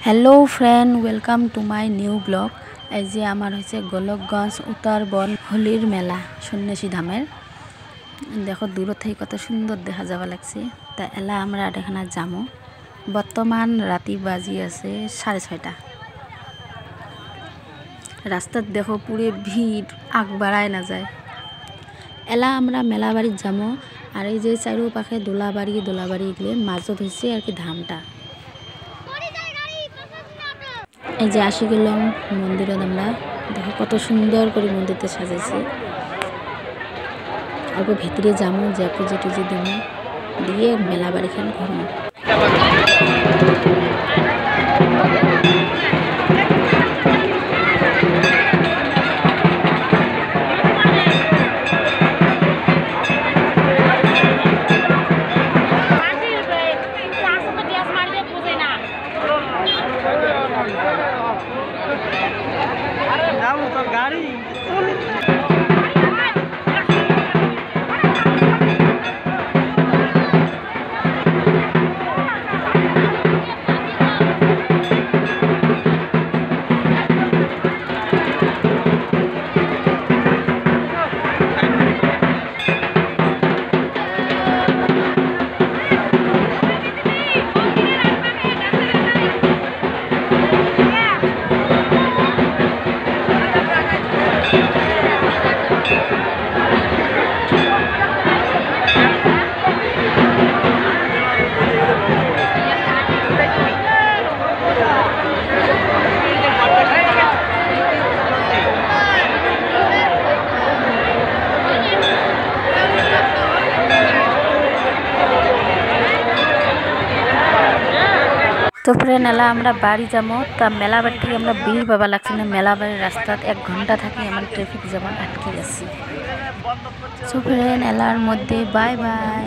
Hello friend welcome to my new blog. आज आमार होइছে गोलकगंज उत्तरबन होलिर मेला सन्यासी धामेर। देखो दूर থেকে কত সুন্দর দেখা যাবা লাগছে। তা এলা আমরা এখানে যামু। বর্তমান রাতি বাজি আছে 6:30। রাস্তাত দেখো পুরে ভিড় আগ বাড়ায় না যায়। এলা আমরা মেলা বাড়ি যামু। আর এই যে চারিপাশে দোলাবাড়ি গিয়ে মাজত হইছে আর কি ধামটা। এই যে আসি গেলাম মন্দিরে। আমরা দেখো কত সুন্দর করে মন্দিরটা সাজাইছে। অল্প ভিতরে যাবো, যে পুজো টুজো দিব দিয়ে মেলা বাড়ি খান ঘুরবো। तो फ्रेंड एला আমরা বাড়ি যাবো। তা মেলা বাড়ি থেকে আমরা ভিড় পাবা লাগছে না। মেলা বাড়ির রাস্তাত 1 ঘন্টা থাকি আমার ট্রাফিক জ্যাম আটকে গেছে। সো ফ্রেন্ড এলার মধ্যে বাই বাই।